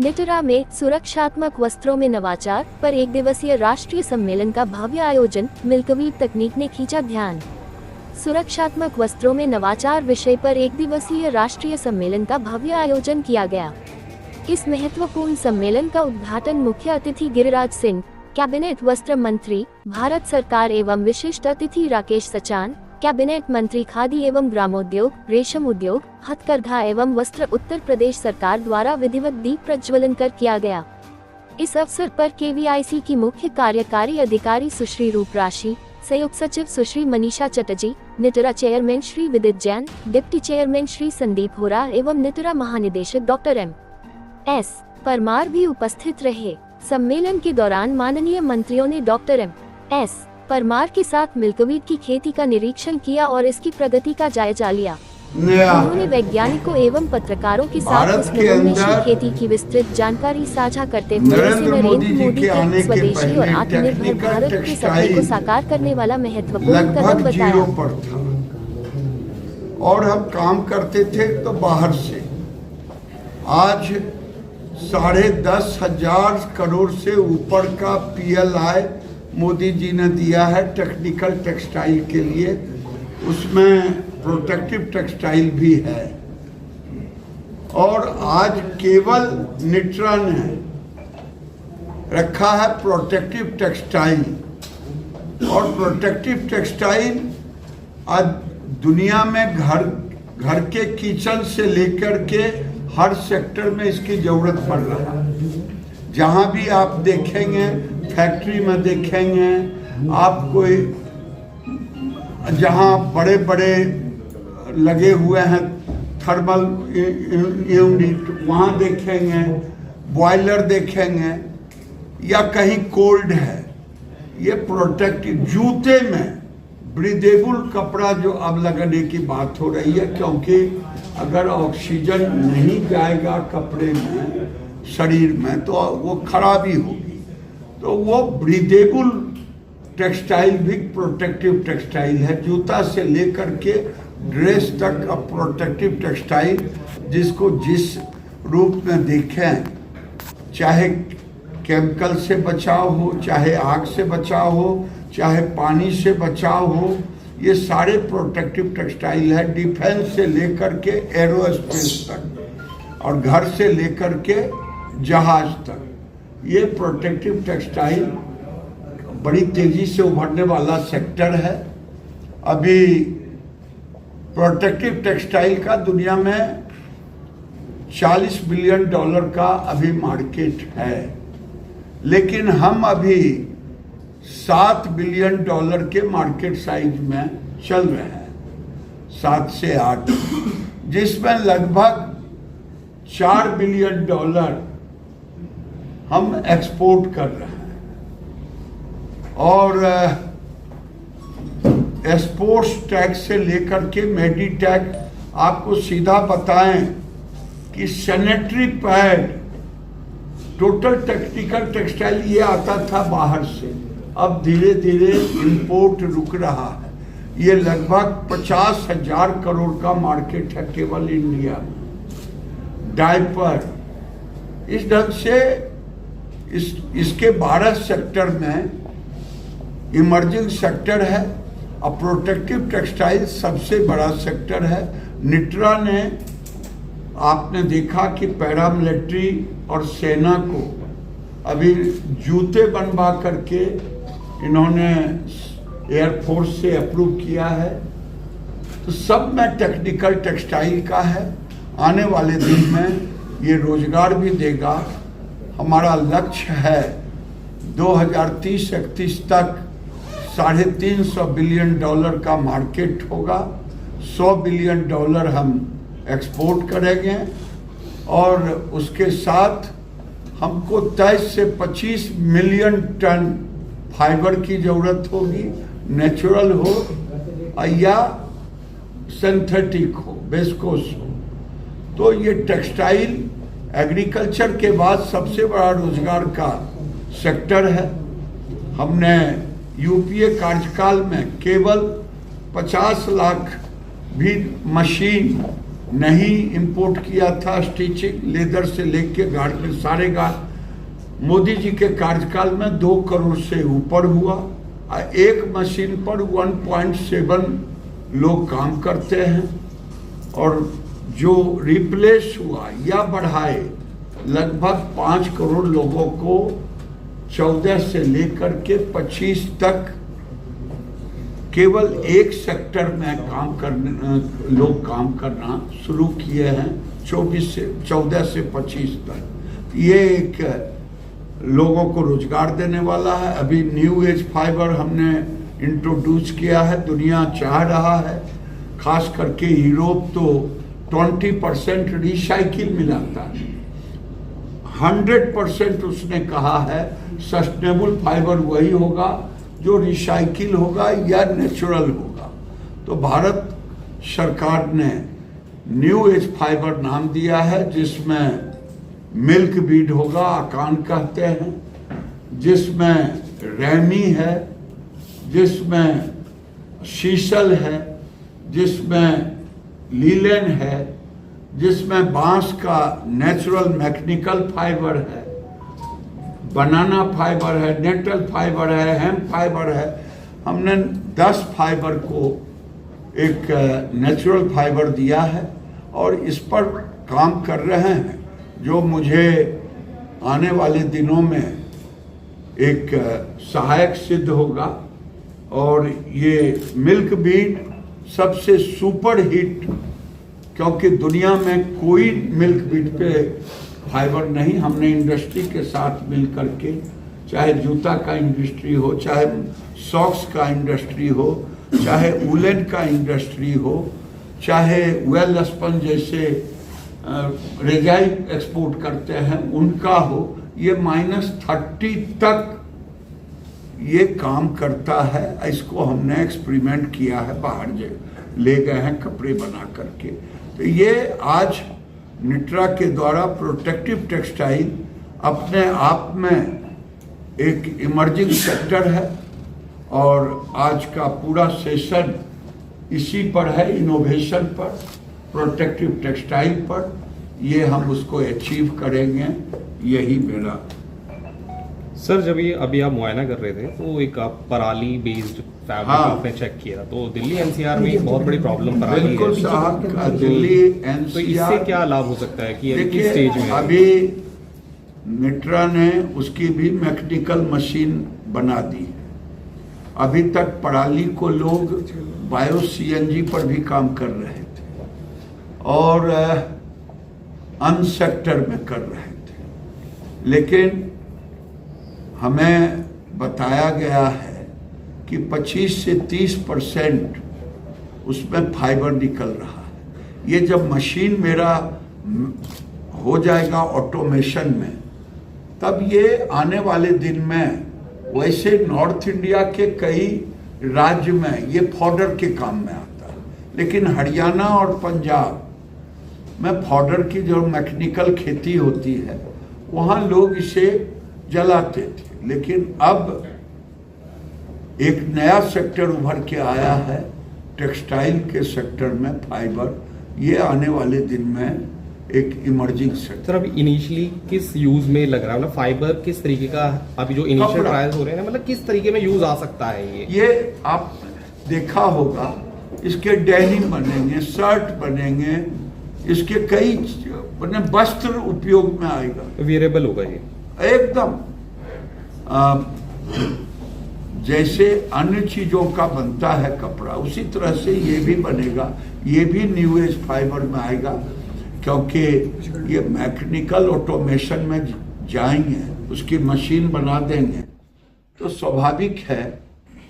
निटरा में सुरक्षात्मक वस्त्रों में नवाचार पर एक दिवसीय राष्ट्रीय सम्मेलन का भव्य आयोजन, मिल्कवीड तकनीक ने खींचा ध्यान। सुरक्षात्मक वस्त्रों में नवाचार विषय पर एक दिवसीय राष्ट्रीय सम्मेलन का भव्य आयोजन किया गया। इस महत्वपूर्ण सम्मेलन का उद्घाटन मुख्य अतिथि गिरिराज सिंह, कैबिनेट वस्त्र मंत्री, भारत सरकार एवं विशिष्ट अतिथि राकेश सचान, कैबिनेट मंत्री खादी एवं ग्रामोद्योग, रेशम उद्योग, हथकरघा एवं वस्त्र, उत्तर प्रदेश सरकार द्वारा विधिवत दीप प्रज्वलन कर किया गया। इस अवसर पर केवीआईसी की मुख्य कार्यकारी अधिकारी सुश्री रूपराशि, संयुक्त सचिव सुश्री मनीषा चटर्जी, निटरा चेयरमैन श्री विदित जैन, डिप्टी चेयरमैन श्री संदीप होरा एवं निटरा महानिदेशक डॉक्टर एम.एस. परमार भी उपस्थित रहे। सम्मेलन के दौरान माननीय मंत्रियों ने डॉक्टर एम.एस. परमार के साथ मिल्कवीड की खेती का निरीक्षण किया और इसकी प्रगति का जायजा लिया। उन्होंने वैज्ञानिकों एवं पत्रकारों के साथ इस नवोन्मेषी खेती की विस्तृत जानकारी साझा करते हुए इसे नरेंद्र मोदी के स्वदेशी और आत्मनिर्भर भारत के सपने को साकार करने वाला महत्वपूर्ण कदम बताया। और हम काम करते थे तो बाहर से, आज 10,500 करोड़ से ऊपर का PLI मोदी जी ने दिया है टेक्निकल टेक्सटाइल के लिए। उसमें प्रोटेक्टिव टेक्सटाइल भी है। और आज केवल निटरा ने रखा है प्रोटेक्टिव टेक्सटाइल। और प्रोटेक्टिव टेक्सटाइल आज दुनिया में घर के किचन से लेकर के हर सेक्टर में इसकी जरूरत पड़ रहा है। जहां भी आप देखेंगे, फैक्ट्री में देखेंगे आप, कोई जहां बड़े बड़े लगे हुए हैं थर्मल यूनिट, वहां देखेंगे, बॉयलर देखेंगे, या कहीं कोल्ड है, ये प्रोटेक्टिव। जूते में ब्रीदेबल कपड़ा जो अब लगाने की बात हो रही है, क्योंकि अगर ऑक्सीजन नहीं जाएगा कपड़े में, शरीर में, तो वो खराबी होगी। तो वो ब्रीदेबल टेक्सटाइल भी प्रोटेक्टिव टेक्सटाइल है। जूता से लेकर के ड्रेस तक अब प्रोटेक्टिव टेक्सटाइल, जिसको जिस रूप में देखें, चाहे केमिकल से बचाव हो, चाहे आग से बचाव हो, चाहे पानी से बचाव हो, ये सारे प्रोटेक्टिव टेक्सटाइल है। डिफेंस से लेकर के एरोस्पेस तक और घर से लेकर के जहाज तक, ये प्रोटेक्टिव टेक्सटाइल बड़ी तेजी से उभरने वाला सेक्टर है। अभी प्रोटेक्टिव टेक्सटाइल का दुनिया में $40 बिलियन का अभी मार्केट है, लेकिन हम अभी $7 बिलियन के मार्केट साइज में चल रहे हैं, 7 से 8, जिसमें लगभग $4 बिलियन हम एक्सपोर्ट कर रहे हैं। और एक्सपोर्ट्स टैक्स से लेकर के मेडिटैक, आपको सीधा बताएं कि sanitary pad, total technical textile ये आता था बाहर से, अब धीरे धीरे इंपोर्ट रुक रहा है। ये लगभग 50,000 करोड़ का मार्केट है केवल इंडिया में। डायपर, इस ढंग से इसके 12 सेक्टर में इमर्जिंग सेक्टर है और प्रोटेक्टिव टेक्सटाइल सबसे बड़ा सेक्टर है। निटरा ने, आपने देखा कि पैरामिलिट्री और सेना को अभी जूते बनवा करके इन्होंने एयरफोर्स से अप्रूव किया है। तो सब में टेक्निकल टेक्सटाइल का है। आने वाले दिन में ये रोजगार भी देगा। हमारा लक्ष्य है 2030-31 तक $350 बिलियन का मार्केट होगा। $100 बिलियन हम एक्सपोर्ट करेंगे और उसके साथ हमको 23 से 25 मिलियन टन फाइबर की जरूरत होगी, नेचुरल हो या सिंथेटिक हो, विस्कोस हो। तो ये टेक्सटाइल एग्रीकल्चर के बाद सबसे बड़ा रोजगार का सेक्टर है। हमने यूपीए कार्यकाल में केवल 50 लाख भी मशीन नहीं इंपोर्ट किया था, स्टिचिंग लेदर से लेके गारमेंट सारे मोदी जी के कार्यकाल में 2 करोड़ से ऊपर हुआ। एक मशीन पर 1.7 लोग काम करते हैं और जो रिप्लेस हुआ या बढ़ाए लगभग 5 करोड़ लोगों को 14 से लेकर के 25 तक केवल एक सेक्टर में लोग काम करना शुरू किए हैं। 14 से 25 तक ये एक लोगों को रोजगार देने वाला है। अभी न्यू एज फाइबर हमने इंट्रोड्यूस किया है, दुनिया चाह रहा है, खास करके यूरोप तो 20% रिसाइकिल मिलाता है। 100% उसने कहा है सस्टेनेबल फाइबर वही होगा जो रिसाइकिल होगा या नेचुरल होगा। तो भारत सरकार ने न्यू एज फाइबर नाम दिया है, जिसमें मिल्क बीड होगा, आकान कहते हैं, जिसमें रेमी है, जिसमें शीशल है, जिसमें लीलन है, जिसमें बांस का नेचुरल मैकेनिकल फाइबर है, बनाना फाइबर है, नेटल फाइबर है, हेम्प फाइबर है। हमने 10 फाइबर को एक नेचुरल फाइबर दिया है और इस पर काम कर रहे हैं, जो मुझे आने वाले दिनों में एक सहायक सिद्ध होगा। और ये मिल्क बीड सबसे सुपर हिट, क्योंकि दुनिया में कोई मिल्क बीड पे फाइबर नहीं। हमने इंडस्ट्री के साथ मिल करके, चाहे जूता का इंडस्ट्री हो, चाहे सॉक्स का इंडस्ट्री हो, चाहे वुलन का इंडस्ट्री हो, चाहे वेल स्पन जैसे रेजाई एक्सपोर्ट करते हैं उनका हो, ये -30 तक ये काम करता है। इसको हमने एक्सपेरिमेंट किया है, बाहर ले गए हैं कपड़े बना करके। तो ये आज निट्रा के द्वारा प्रोटेक्टिव टेक्सटाइल अपने आप में एक इमर्जिंग सेक्टर है और आज का पूरा सेशन इसी पर है, इनोवेशन पर, प्रोटेक्टिव टेक्सटाइल पर। ये हम उसको अचीव करेंगे, यही मेरा। सर, जब ये अभी आप मुआयना कर रहे थे तो एक आप पराली बेस्ड फैब्रिक आपने चेक किया, तो दिल्ली एनसीआर में एक बहुत बड़ी प्रॉब्लम पराली है। बिल्कुल साहब, दिल्ली एनसीआर। तो इससे क्या लाभ हो सकता है कि किस स्टेज में अभी निट्रा ने उसकी भी मैकेनिकल मशीन बना दी। अभी तक पराली को लोग बायो सीएनजी पर भी काम कर रहे थे और अन्य सेक्टर में कर रहे थे, लेकिन हमें बताया गया है कि 25 से 30% उसमें फाइबर निकल रहा है। ये जब मशीन मेरा हो जाएगा ऑटोमेशन में, तब ये आने वाले दिन में, वैसे नॉर्थ इंडिया के कई राज्य में ये फॉडर के काम में आता है, लेकिन हरियाणा और पंजाब में फॉडर की जो मैकेनिकल खेती होती है वहाँ लोग इसे जलाते थे। लेकिन अब एक नया सेक्टर उभर के आया है टेक्सटाइल के सेक्टर में, फाइबर। ये आने वाले दिन में एक इमर्जिंग सेक्टर। सर, अभी इनिशियली किस यूज में लग रहा है, मतलब फाइबर किस तरीके का अभी जो इनिशियल ट्रायल्स हो रहे हैं, मतलब किस तरीके में यूज आ सकता है? ये आप देखा होगा, इसके डेनिम बनेंगे, शर्ट बनेंगे, इसके कई वस्त्र उपयोग में आएगा, वेरिएबल होगा ये एकदम। जैसे अन्य चीजों का बनता है कपड़ा, उसी तरह से ये भी बनेगा। ये भी न्यू एज फाइबर में आएगा, क्योंकि ये मैकेनिकल ऑटोमेशन में जाएंगे, उसकी मशीन बना देंगे, तो स्वाभाविक है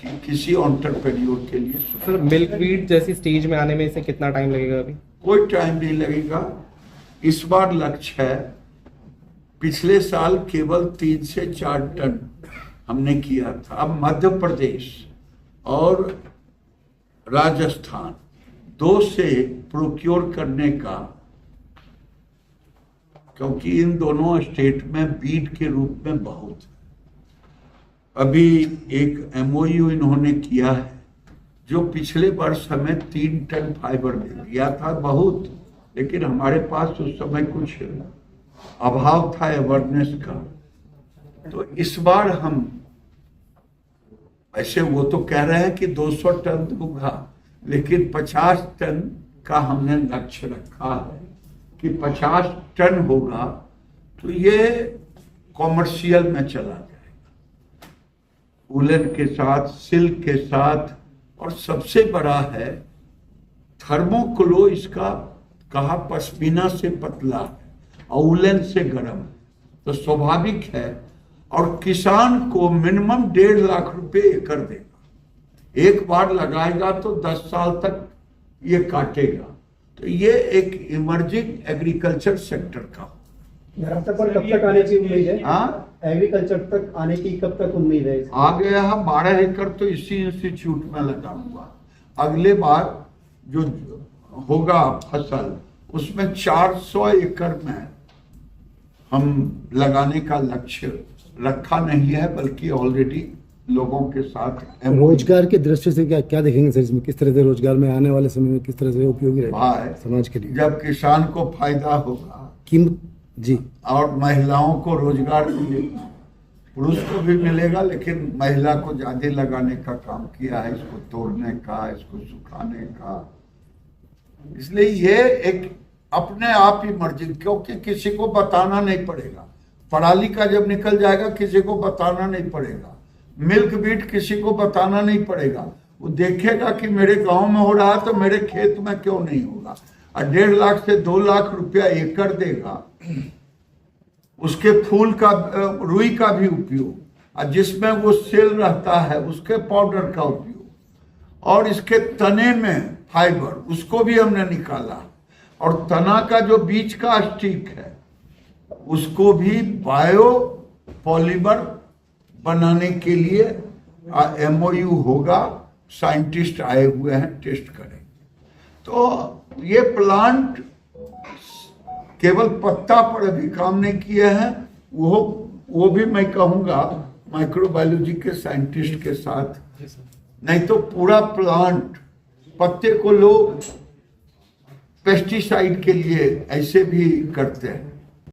कि किसी एंटरप्रेन्योर के लिए। सर, मिल्क बीड जैसी स्टेज में आने में इसे कितना टाइम लगेगा? अभी कोई टाइम नहीं लगेगा। इस बार लक्ष्य है, पिछले साल केवल 3 से 4 टन हमने किया था। अब मध्य प्रदेश और राजस्थान 2 से प्रोक्योर करने का, क्योंकि इन दोनों स्टेट में बीड के रूप में बहुत है। अभी एक एमओयू इन्होंने किया है, जो पिछले वर्ष हमें 3 टन फाइबर दे दिया था। बहुत लेकिन हमारे पास उस समय कुछ अभाव था अवेयरनेस का। तो इस बार हम, ऐसे वो तो कह रहे हैं कि 200 टन दूंगा, लेकिन 50 टन का हमने लक्ष्य रखा है कि 50 टन होगा तो ये कॉमर्शियल में चला जाएगा, वुलन के साथ, सिल्क के साथ। और सबसे बड़ा है थर्मोक्लो, इसका कहा पश्मीना से पतला है और वुलन से गर्म, तो स्वाभाविक है। और किसान को मिनिमम 1.5 लाख रुपए एकड़ देगा, एक बार लगाएगा तो 10 साल तक ये काटेगा। तो ये एक इमर्जिंग एग्रीकल्चर सेक्टर का। तक पर कब तक आने की उम्मीद है? हाँ, एग्रीकल्चर तक आने की कब तक उम्मीद है? आ गया है 12 एकड़ तो इसी इंस्टीट्यूट में लगा हुआ। अगले बार जो होगा फसल, उसमें 400 एकड़ में हम लगाने का लक्ष्य रखा नहीं है, बल्कि ऑलरेडी लोगों के साथ। रोजगार की दृष्टि से क्या क्या देखेंगे सर इसमें? किस तरह से रोजगार में आने वाले समय में किस तरह से उपयोगी रहेगा समाज के लिए? जब किसान को फायदा होगा, कीमत जी, और महिलाओं को रोजगार मिलेगा, पुरुष को भी मिलेगा, लेकिन महिला को ज्यादा लगाने का काम किया है, इसको तोड़ने का, इसको सुखाने का। इसलिए ये एक अपने आप ही मर्जी, क्योंकि किसी को बताना नहीं पड़ेगा। पराली का जब निकल जाएगा किसी को बताना नहीं पड़ेगा, मिल्क बीट किसी को बताना नहीं पड़ेगा। वो देखेगा कि मेरे गांव में हो रहा है तो मेरे खेत में क्यों नहीं होगा। और 1.5 लाख से 2 लाख रुपया एकड़ देगा, उसके फूल का, रुई का भी उपयोग, और जिसमें वो सेल रहता है उसके पाउडर का उपयोग, और इसके तने में फाइबर, उसको भी हमने निकाला। और तना का जो बीच का स्टिक है उसको भी बायो पॉलीमर बनाने के लिए MOU होगा, साइंटिस्ट आए हुए हैं, टेस्ट करेंगे। तो ये प्लांट केवल पत्ता पर अभी काम नहीं किए हैं, वो भी मैं कहूँगा माइक्रोबायोलॉजी के साइंटिस्ट के साथ, नहीं तो पूरा प्लांट, पत्ते को लोग पेस्टिसाइड के लिए ऐसे भी करते हैं।